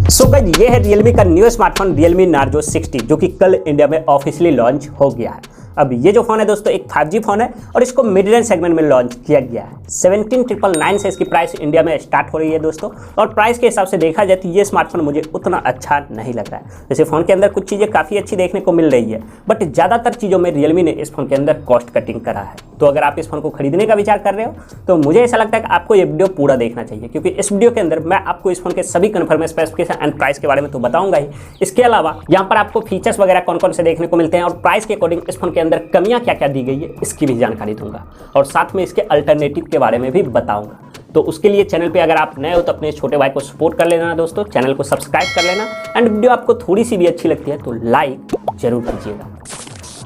So guys ये है Realme का न्यू स्मार्टफोन Realme Narzo 60 जो कि कल इंडिया में ऑफिशियली लॉन्च हो गया है। अब ये जो फ़ोन है दोस्तों एक 5G फ़ोन है और इसको मिड रेंज सेगमेंट में लॉन्च किया गया है। 17,999 से इसकी प्राइस इंडिया में स्टार्ट हो रही है दोस्तों, और प्राइस के हिसाब से देखा जाए तो ये स्मार्टफोन मुझे उतना अच्छा नहीं लग रहा है। जैसे फ़ोन के अंदर कुछ चीज़ें काफ़ी अच्छी देखने को मिल रही है, बट ज़्यादातर चीज़ों में Realme ने इस फ़ोन के अंदर कॉस्ट कटिंग करा है। तो अगर आप इस फ़ोन को खरीदने का विचार कर रहे हो तो मुझे ऐसा लगता है कि आपको ये वीडियो पूरा देखना चाहिए, क्योंकि इस वीडियो के अंदर मैं आपको इस फ़ोन के सभी कन्फर्म स्पेसिफिकेशन एंड प्राइस के बारे में तो बताऊंगा ही। इसके अलावा यहाँ पर आपको फीचर्स वगैरह कौन कौन से देखने को मिलते हैं और प्राइस के अकॉर्डिंग इस फ़ोन के अंदर कमियाँ क्या दी गई है इसकी भी जानकारी दूंगा, और साथ में इसके अल्टरनेटिव के बारे में भी बताऊंगा। तो उसके लिए चैनल पे अगर आप नए हो तो अपने छोटे भाई को सपोर्ट कर लेना दोस्तों, चैनल को सब्सक्राइब कर लेना, एंड वीडियो आपको थोड़ी सी भी अच्छी लगती है तो लाइक जरूर कीजिएगा।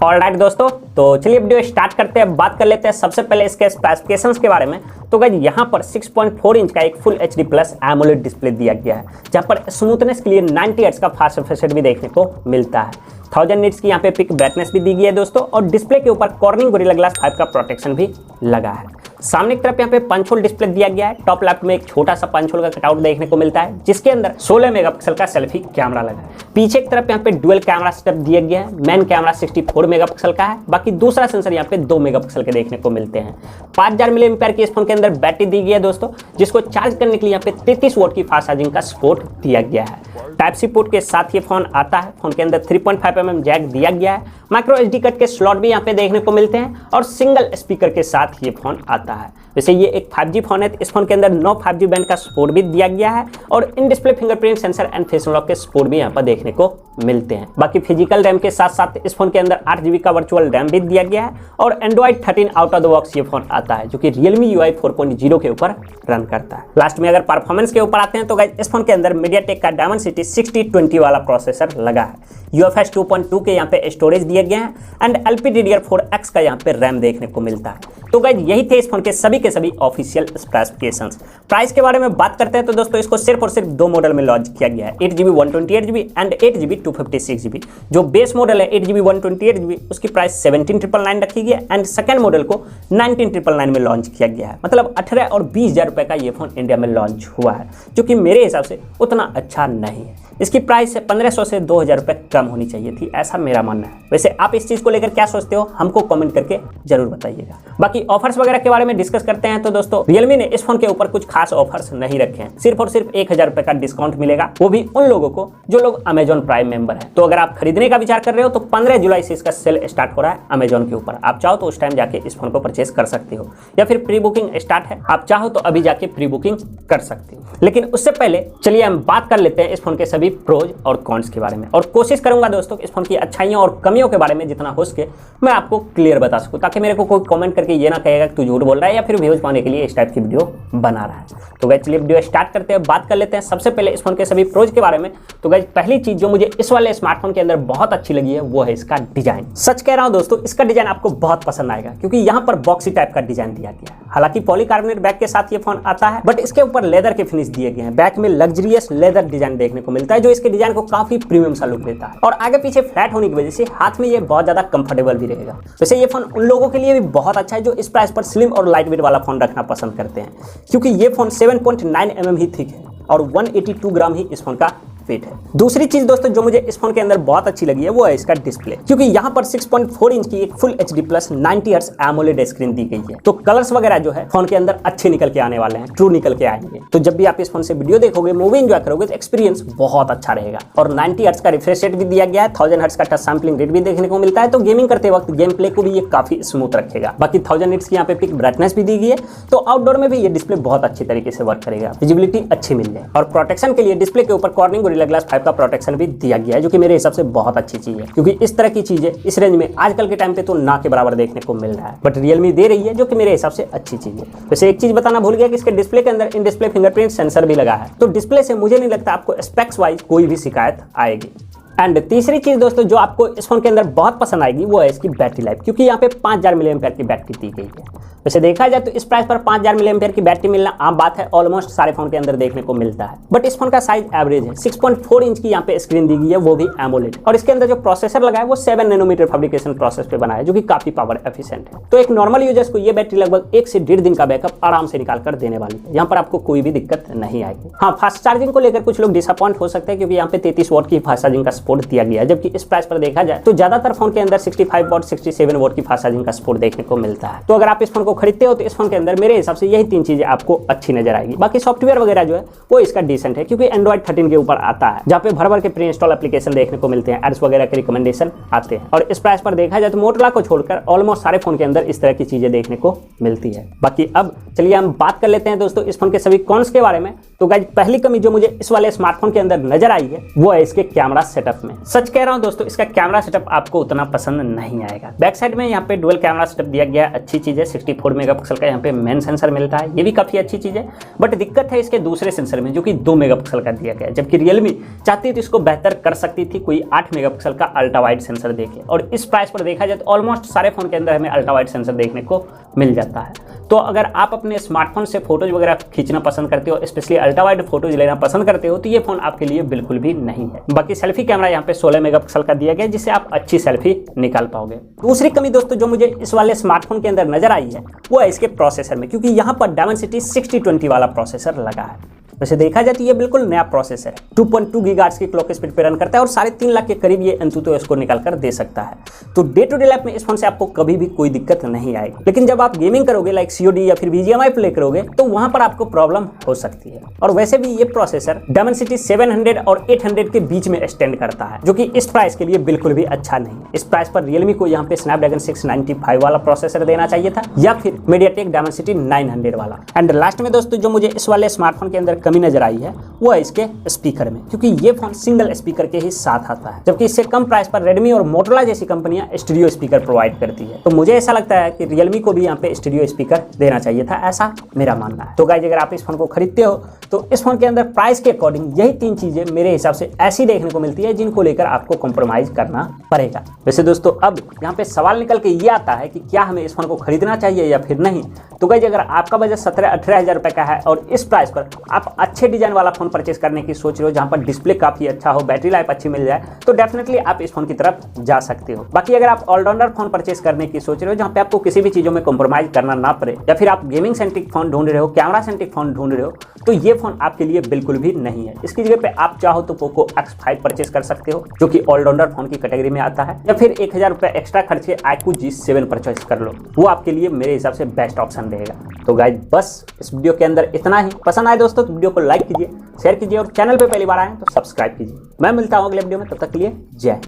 ऑलराइट दोस्तों, तो चलिए वीडियो स्टार्ट करते हैं। बात कर लेते हैं सबसे पहले इसके स्पेसिफिकेशंस के बारे में। तो गाइस यहाँ पर 6.4 इंच का एक full HD plus AMOLED display दिया गया है, जहाँ पर स्मूथनेस के लिए 90 हर्ट्ज का फास्ट रिफ्रेश रेट भी देखने को मिलता है। 1000 निट्स की यहाँ पे पिक ब्राइटनेस भी दी गई है दोस्तों, और डिस्प्ले के ऊपर कॉर्निंग गोरिल्ला ग्लास 5 का प्रोटेक्शन भी लगा है। सामने की तरफ यहाँ पे पंच होल डिस्प्ले दिया गया है। टॉप लेफ्ट में एक छोटा सा पंच होल का कटआउट देखने को मिलता है, जिसके अंदर 16 मेगापिक्सल का सेल्फी कैमरा लगा है। पीछे की तरफ यहाँ पे डुअल कैमरा सेटअप दिया गया है। मेन कैमरा 64 मेगापिक्सल का है, बाकी दूसरा सेंसर यहाँ पे 2 मेगापिक्सल के देखने को मिलते हैं। 5000 mAh की इस फोन के अंदर बैटरी दी गई है दोस्तों, जिसको चार्ज करने के लिए यहाँ पे 33 वोल्ट की फास्ट चार्जिंग का सपोर्ट दिया गया है। टाइप सी पोर्ट के साथ ये फोन आता है। फोन के अंदर 3.5 mm जैक दिया गया है। माइक्रो SD कट के स्लॉट भी यहाँ पे देखने को मिलते हैं, और सिंगल स्पीकर के साथ ये फोन आता है। वैसे ये एक 5G फोन है, इस फोन के अंदर 9 5G बैंड का सपोर्ट भी दिया गया है, और in display fingerprint sensor and face unlock के सपोर्ट भी यहाँ पर देखने को मिलते हैं। बाकी फिजिकल रैम के साथ साथ इस फोन के अंदर 8 GB का वर्चुअल रैम भी दिया गया है, और Android 13 out of the box ये फोन आता है, जो कि Realme UI 4.0 के ऊपर रन करता है। लास्ट में अगर परफॉर्मेंस के ऊपर आते हैं तो गाइस इस फोन के अंदर MediaTek का Dimensity 6020 वाला प्रोसेसर लगा है। UFS 2.2 के यहाँ पे स्टोरेज दिए गए हैं, एंड LPDDR4X का यहाँ पे रैम देखने को मिलता है। तो गाइस यही थे इस फोन के सभी ऑफिशियल स्पेसिफिकेशंस। प्राइस के बारे में बात करते हैं तो दोस्तों इसको सिर्फ और सिर्फ 2 मॉडल में लॉन्च किया गया है, 8GB 128GB and 8GB 256GB। जो बेस मॉडल है 8GB 128GB उसकी प्राइस 17,999 रखी गई है, एंड सेकंड मॉडल को 19,999 में लॉन्च किया गया है। मतलब 18 और 20 हज़ार रुपये का ये फोन इंडिया में लॉन्च हुआ है, जो कि मेरे हिसाब से उतना अच्छा नहीं है। इसकी प्राइस 1500 से 2000 रुपये कम होनी चाहिए थी, ऐसा मेरा मानना है। वैसे आप इस चीज़ को लेकर क्या सोचते हो हमको कमेंट करके जरूर बताइएगा। बाकी ऑफर्स वगैरह के बारे में डिस्कस करते हैं तो दोस्तों Realme ने इस फोन के ऊपर कुछ खास ऑफर्स नहीं रखे हैं। सिर्फ और सिर्फ 1000 रुपये का डिस्काउंट मिलेगा, वो भी उन लोगों को जो लोग Amazon प्राइम मेंबर हैं। तो अगर आप खरीदने का विचार कर रहे हो तो 15 जुलाई से इसका सेल स्टार्ट हो रहा है Amazon के ऊपर। आप चाहो तो उस टाइम जाके इस फोन को परचेज कर सकते हो, या फिर प्री बुकिंग स्टार्ट है, आप चाहो तो अभी जाके प्री बुकिंग कर सकते हो। लेकिन उससे पहले चलिए हम बात कर लेते हैं इस फोन के सभी प्रोज और कॉन्स के बारे में, और कोशिश करूंगा दोस्तों इस फोन की अच्छाइयों और कमियों के बारे में जितना हो सके मैं आपको क्लियर बता सकूं, ताकि मेरे को कोई कमेंट करके ये ना कहेगा कि तू झूठ बोल रहा है या फिर व्यूज पाने के लिए इस टाइप की वीडियो बना रहा है। तो गाइस चलिए वीडियो स्टार्ट करते हैं। बात कर लेते हैं सबसे पहले इस फोन के सभी प्रोज के बारे में। तो गाइस पहली चीज जो मुझे इस वाले स्मार्टफोन के अंदर बहुत अच्छी लगी है वो है इसका डिजाइन। सच कह रहा हूं दोस्तों, इसका डिजाइन आपको बहुत पसंद आएगा, क्योंकि यहाँ पर बॉक्सी टाइप का डिजाइन दिया गया है। हालांकि पॉलीकार्बोनेट बैक के साथ ये फोन आता है, बट इसके ऊपर लेदर के फिनिश दिए गए हैं। बैक में लग्जरियस लेदर डिजाइन देखने को मिलता है, जो इसके डिजाइन को काफी प्रीमियम सा लुक देता है, और आगे पीछे फ्लैट होने की वजह से हाथ में ये बहुत ज्यादा कंफर्टेबल भी रहेगा। वैसे ये फोन उन लोगों के लिए भी बहुत अच्छा है जो इस प्राइस पर स्लिम और लाइट वेट वाला फोन रखना पसंद करते हैं, क्योंकि ये फोन 7.9 mm ही थिक है और 182 ग्राम ही इस फोन का वेट है। दूसरी चीज दोस्तों जो मुझे इस फोन के अंदर बहुत अच्छी लगी है वो है इसका डिस्प्ले, क्योंकि यहाँ पर 6.4 इंच की एक full HD plus 90 hertz AMOLED screen दी गई है। तो कलर्स वगैरह जो है फोन के अंदर अच्छे निकल के आने वाले हैं, ट्रू निकल के आएंगे। तो जब भी आप इस फोन से वीडियो देखोगे, मूवी एंजॉय करोगे तो एक्सपीरियंस बहुत अच्छा रहेगा। और 90 हर्ट्ज का रिफ्रेश रेट भी दिया गया है, 1000 हर्ट्ज का टच सैंपलिंग रेट भी देखने को मिलता है। तो गेमिंग करते वक्त गेम प्ले को भी ये काफी स्मूथ रखेगा। बाकी 1000 निट्स की यहाँ पे पिक ब्राइटनेस भी दी गई है, तो आउटडोर में भी ये डिस्प्ले बहुत अच्छी तरीके से वर्क करेगा, विजिबिलिटी अच्छी मिल जाए। और प्रोटेक्शन के लिए डिस्प्ले के ऊपर कॉर्निंग गोरिल्ला ग्लास 5 का प्रोटेक्शन भी दिया गया है, जो कि मेरे हिसाब से बहुत अच्छी चीज है, क्योंकि इस तरह की चीजें इस रेंज में आजकल के टाइम पे तो ना के बराबर देखने को मिल रहा है, बट Realme दे रही है, जो कि मेरे हिसाब से अच्छी चीज है। वैसे एक चीज बताना भूल गया कि इसके डिस्प्ले के अंदर इन डिस्प्ले फिंगरप्रिंट सेंसर भी लगा है, तो डिस्प्ले से मुझे नहीं लगता आपको स्पेक्स वाइज कोई भी शिकायत आएगी। एंड तीसरी चीज दोस्तों जो आपको इस फोन के अंदर बहुत पसंद आएगी वो है इसकी बैटरी लाइफ, क्योंकि यहाँ पे 5000 mAh की बैटरी दी गई है। वैसे देखा जाए तो इस प्राइस पर 5000 mAh की बैटरी मिलना आम बात है, ऑलमोस्ट सारे फोन के अंदर देखने को मिलता है। बट इस फोन का साइज एवरेज है, 6.4 इंच की यहाँ पे स्क्रीन दी गई है, वो भी एमोलेड। और इसके अंदर जो प्रोसेसर लगा है वो 7 नैनोमीटर फैब्रिकेशन प्रोसेस पे बना है, जो कि काफी पावर एफिशिएंट है। तो एक नॉर्मल यूजर्स को ये बैटरी लगभग 1 से 1.5 दिन का बैकअप आराम से निकाल कर देने वाली है। यहाँ पर आपको कोई भी दिक्कत नहीं आएगी। हाँ, फास्ट चार्जिंग को लेकर कुछ लोग डिसअपॉइंट हो सकते हैं, क्योंकि यहाँ पे 33 वॉट की फास्ट चार्जिंग का सपोर्ट दिया गया है, जबकि इस प्राइस पर देखा जाए तो ज्यादातर फोन के अंदर 65 वॉट 67 वॉट की फास्ट चार्जिंग का सपोर्ट देखने को मिलता है। तो अगर आप इस फोन को खरीदते हो तो इस फोन के अंदर मेरे हिसाब से यही 3 चीजें आपको अच्छी नजर आएगी। बाकी सॉफ्टवेयर वगैरह जो है वो इसका डिसेंट है, क्योंकि एंड्रॉइड 13 के ऊपर आता है, जहाँ पे भर के प्री इंस्टॉल एप्लीकेशन देखने को मिलते हैं, एड्स वगैरह के रिकमेंडेशन आते हैं। और इस प्राइस पर देखा जाए तो मोटोरोला को छोड़कर ऑलमोस्ट सारे फोन के अंदर इस तरह की चीजें देखने को मिलती है। बाकी अब चलिए हम बात कर लेते हैं दोस्तों इस फोन के सभी कॉन्स के बारे में। तो गाइस पहली कमी जो मुझे इस वाले स्मार्टफोन के अंदर नजर आई है वो है इसके कैमरा सेटअप में। सच कह रहा हूं दोस्तों, इसका कैमरा सेटअप आपको उतना पसंद नहीं आएगा। बैक साइड में यहाँ पे डुअल कैमरा सेटअप दिया गया है, अच्छी चीज है। 64 मेगापिक्सल का यहाँ पे मेन सेंसर मिलता है, ये भी काफी अच्छी चीज है। बट दिक्कत है इसके दूसरे सेंसर में, जो कि 2 मेगापिक्सल का दिया गया है, जबकि रियलमी चाहती तो इसको बेहतर कर सकती थी, कोई 8 मेगापिक्सल का अल्ट्रा वाइड सेंसर देके। और इस प्राइस पर देखा जाए तो ऑलमोस्ट सारे फोन के अंदर हमें अल्ट्रा वाइड सेंसर देखने को मिल जाता है। तो अगर आप अपने स्मार्टफोन से फोटोज वगैरह खींचना पसंद करते हो, स्पेशली अल्ट्रा वाइड फोटोज लेना पसंद करते हो, तो ये फोन आपके लिए बिल्कुल भी नहीं है। बाकी सेल्फी कैमरा यहाँ पे 16 मेगापिक्सल का दिया गया, जिससे आप अच्छी सेल्फी निकाल पाओगे। दूसरी कमी दोस्तों जो मुझे इस वाले स्मार्टफोन के अंदर नजर आई है वो है इसके प्रोसेसर में, क्योंकि यहाँ पर डायमेंसिटी 6020 वाला प्रोसेसर लगा है। वैसे देखा जाए तो ये बिल्कुल नया प्रोसेसर है, 2.2 गीगाहर्ट्ज की क्लॉक स्पीड पे रन करता है और 3.5 लाख के करीब ये एंतुतो इसको निकाल कर दे सकता है। तो डे टू डे लाइफ में इस फोन से आपको कभी भी कोई दिक्कत नहीं आएगी। लेकिन जब आप गेमिंग करोगे लाइक COD या फिर BGMI प्ले करोगे तो वहां पर आपको प्रॉब्लम हो सकती है। और वैसे भी ये प्रोसेसर डायमेंसिटी 700 और 800 के बीच में स्टैंड करता है, जो कि इस प्राइस के लिए बिल्कुल भी अच्छा नहीं है। इस प्राइस पर रियलमी को यहाँ पे स्नैपड्रैगन 695 वाला प्रोसेसर देना चाहिए था, या फिर मीडियाटेक डायमेंसिटी 900 वाला। एंड लास्ट में दोस्तों जो मुझे इस वाले स्मार्टफोन के अंदर कमी नजर आई है वो है इसके स्पीकर में, क्योंकि ये फोन सिंगल स्पीकर के ही साथ आता है, जबकि इससे कम प्राइस पर रेडमी और मोटोरोला जैसी कंपनियां स्टीरियो स्पीकर प्रोवाइड करती है। तो मुझे ऐसा लगता है कि रियलमी को भी यहाँ पे स्टीरियो स्पीकर देना चाहिए था, ऐसा मेरा मानना है। तो गाइस अगर आप इस फोन को खरीदते हो तो इस फोन के अंदर प्राइस के अकॉर्डिंग यही 3 चीजें मेरे हिसाब से ऐसी देखने को मिलती है जिनको लेकर आपको कॉम्प्रोमाइज करना पड़ेगा। वैसे दोस्तों अब यहाँ पे सवाल निकल के ये आता है कि क्या हमें इस फोन को खरीदना चाहिए या फिर नहीं। तो गाइस अगर आपका बजट 17-18 हज़ार रुपए का है और इस प्राइस पर आप अच्छे डिजाइन वाला फोन परचेस करने की सोच रहे हो, जहां पर डिस्प्ले काफी अच्छा हो, बैटरी लाइफ अच्छी मिल जाए, तो डेफिनेटली आप इस फोन की तरफ जा सकते हो। बाकी अगर आप ऑलराउंडर फोन परचेस करने की सोच रहे हो, जहां पे आपको किसी भी चीजों में कॉम्प्रोमाइज करना ना पड़े, या फिर आप गेमिंग सेंट्रिक फोन ढूंढ रहे हो, कैमरा सेंट्रिक फोन ढूंढ रहे हो, तो ये फोन आपके लिए बिल्कुल भी नहीं है। इसकी जगह पे आप चाहो तो पोको X5 परचेस कर सकते हो, जो कि ऑलराउंडर फोन की कैटेगरी में आता है, या फिर 1000 रुपए एक्स्ट्रा खर्च के iQOO G7 परचेस कर लो, वो आपके लिए मेरे हिसाब से बेस्ट ऑप्शन रहेगा। तो गाइस बस इस वीडियो के अंदर इतना ही। पसंद आए दोस्तों तो वीडियो को लाइक कीजिए, शेयर कीजिए और चैनल पे पहली बार आए तो सब्सक्राइब कीजिए। मैं मिलता हूँ अगले वीडियो में, तब तक के लिए जय।